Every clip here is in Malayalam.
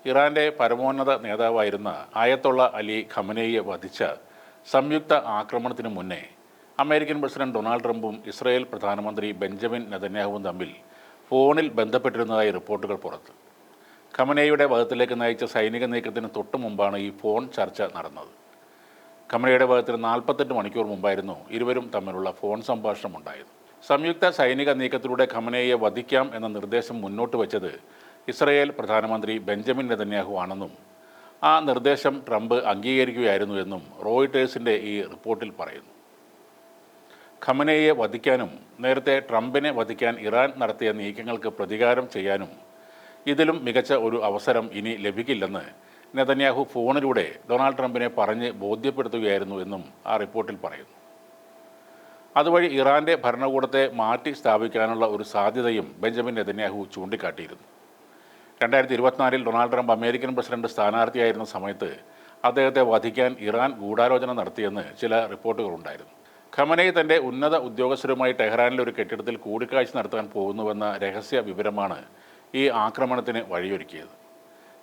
ഇറാന്റെ പരമോന്നത നേതാവായിരുന്ന ആയത്തുള്ള അലി ഖമനേയിയെ വധിച്ച സംയുക്ത ആക്രമണത്തിന് മുന്നേ അമേരിക്കൻ പ്രസിഡന്റ് ഡൊണാൾഡ് ട്രംപും ഇസ്രായേൽ പ്രധാനമന്ത്രി ബെഞ്ചമിൻ നെതന്യാഹുവും തമ്മിൽ ഫോണിൽ ബന്ധപ്പെട്ടിരുന്നതായി റിപ്പോർട്ടുകൾ പുറത്ത്. ഖമനേയിയുടെ വധത്തിലേക്ക് നയിച്ച സൈനിക നീക്കത്തിന് തൊട്ടു മുമ്പാണ് ഈ ഫോൺ ചർച്ച നടന്നത്. ഖമനേയിയുടെ വധത്തിന് 48 മണിക്കൂർ മുമ്പായിരുന്നു ഇരുവരും തമ്മിലുള്ള ഫോൺ സംഭാഷണം ഉണ്ടായത്. സംയുക്ത സൈനിക നീക്കത്തിലൂടെ ഖമനേയിയെ വധിക്കാം എന്ന നിർദ്ദേശം മുന്നോട്ട് വച്ചത് ഇസ്രായേൽ പ്രധാനമന്ത്രി ബെഞ്ചമിൻ നെതന്യാഹു ആണെന്നും ആ നിർദ്ദേശം ട്രംപ് അംഗീകരിക്കുകയായിരുന്നു എന്നും റോയിട്ടേഴ്സിൻ്റെ ഈ റിപ്പോർട്ടിൽ പറയുന്നു. ഖമനേയിയെ വധിക്കാനും നേരത്തെ ട്രംപിനെ വധിക്കാൻ ഇറാൻ നടത്തിയ നീക്കങ്ങൾക്ക് പ്രതികാരം ചെയ്യാനും ഇതിലും മികച്ച ഒരു അവസരം ഇനി ലഭിക്കില്ലെന്ന് നെതന്യാഹു ഫോണിലൂടെ ഡൊണാൾഡ് ട്രംപിനെ പറഞ്ഞ് ബോധ്യപ്പെടുത്തുകയായിരുന്നു എന്നും ആ റിപ്പോർട്ടിൽ പറയുന്നു. അതുവഴി ഇറാൻ്റെ ഭരണകൂടത്തെ മാറ്റി സ്ഥാപിക്കാനുള്ള ഒരു സാധ്യതയും ബെഞ്ചമിൻ നെതന്യാഹു ചൂണ്ടിക്കാട്ടിയിരുന്നു. 2024 ഡൊണാൾഡ് ട്രംപ് അമേരിക്കൻ പ്രസിഡന്റ് സ്ഥാനാർത്ഥിയായിരുന്ന സമയത്ത് അദ്ദേഹത്തെ വധിക്കാൻ ഇറാൻ ഗൂഢാലോചന നടത്തിയെന്ന് ചില റിപ്പോർട്ടുകളുണ്ടായിരുന്നു. ഖമനേയി തൻ്റെ ഉന്നത ഉദ്യോഗസ്ഥരുമായി ടെഹ്റാനിലെ ഒരു കെട്ടിടത്തിൽ കൂടിക്കാഴ്ച നടത്താൻ പോകുന്നുവെന്ന രഹസ്യ വിവരമാണ് ഈ ആക്രമണത്തിന് വഴിയൊരുക്കിയത്.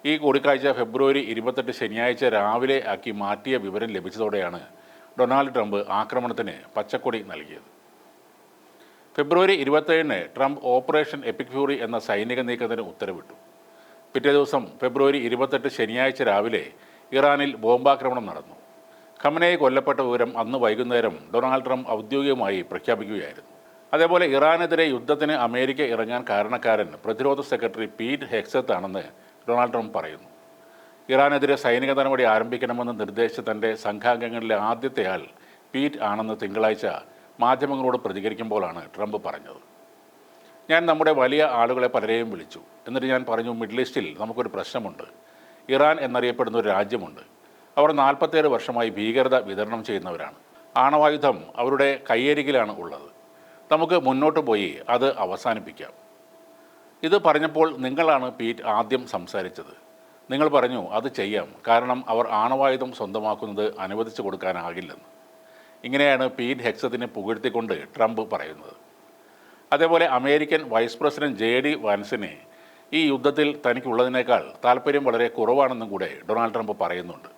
ഈ കൂടിക്കാഴ്ച ഫെബ്രുവരി 28 ശനിയാഴ്ച രാവിലെ ആക്കി മാറ്റിയ വിവരം ലഭിച്ചതോടെയാണ് ഡൊണാൾഡ് ട്രംപ് ആക്രമണത്തിന് പച്ചക്കൊടി നൽകിയത്. ഫെബ്രുവരി 27 ട്രംപ് ഓപ്പറേഷൻ എപ്പിക് ഫ്യൂറി എന്ന സൈനിക നീക്കത്തിന് ഉത്തരവിട്ടു. പിറ്റേ ദിവസം ഫെബ്രുവരി 28 ശനിയാഴ്ച രാവിലെ ഇറാനിൽ ബോംബാക്രമണം നടന്നു. ഖമനേയി കൊല്ലപ്പെട്ട വിവരം അന്ന് വൈകുന്നേരം ഡൊണാൾഡ് ട്രംപ് ഔദ്യോഗികമായി പ്രഖ്യാപിക്കുകയായിരുന്നു. അതേപോലെ ഇറാനെതിരെ യുദ്ധത്തിന് അമേരിക്ക ഇറങ്ങാൻ കാരണക്കാരൻ പ്രതിരോധ സെക്രട്ടറി പീറ്റ് ഹെഗ്സത്ത് ആണെന്ന് ഡൊണാൾഡ് ട്രംപ് പറയുന്നു. ഇറാനെതിരെ സൈനിക നടപടി ആരംഭിക്കണമെന്ന് നിർദ്ദേശിച്ച തൻ്റെ സംഘാംഗങ്ങളിലെ ആദ്യത്തെ ആൾ പീറ്റ് ആണെന്ന് തിങ്കളാഴ്ച മാധ്യമങ്ങളോട് പ്രതികരിക്കുമ്പോഴാണ് ട്രംപ് പറഞ്ഞത്. ഞാൻ നമ്മുടെ വലിയ ആളുകളെ പലരെയും വിളിച്ചു. എന്നിട്ട് ഞാൻ പറഞ്ഞു, മിഡിൽ ഈസ്റ്റിൽ നമുക്കൊരു പ്രശ്നമുണ്ട്. ഇറാൻ എന്നറിയപ്പെടുന്ന ഒരു രാജ്യമുണ്ട്. അവർ 47 വർഷമായി ഭീകരത വിതരണം ചെയ്യുന്നവരാണ്. ആണവായുധം അവരുടെ കയ്യരികിലാണ് ഉള്ളത്. നമുക്ക് മുന്നോട്ട് പോയി അത് അവസാനിപ്പിക്കാം. ഇത് പറഞ്ഞപ്പോൾ നിങ്ങളാണ് പീറ്റ് ആദ്യം സംസാരിച്ചത്. നിങ്ങൾ പറഞ്ഞു അത് ചെയ്യാം, കാരണം അവർ ആണവായുധം സ്വന്തമാക്കുന്നത് അനുവദിച്ചു കൊടുക്കാനാകില്ലെന്ന്. ഇങ്ങനെയാണ് പീറ്റ് ഹെഗ്സത്തിനെ പുകഴ്ത്തിക്കൊണ്ട് ട്രംപ് പറയുന്നത്. അതേപോലെ അമേരിക്കൻ വൈസ് പ്രസിഡന്റ് JD വാൻസിനെ ഈ യുദ്ധത്തിൽ തനിക്കുള്ളതിനേക്കാൾ താല്പര്യം വളരെ കുറവാണെന്നും കൂടെ ഡൊണാൾഡ് ട്രംപ് പറയുന്നുണ്ട്.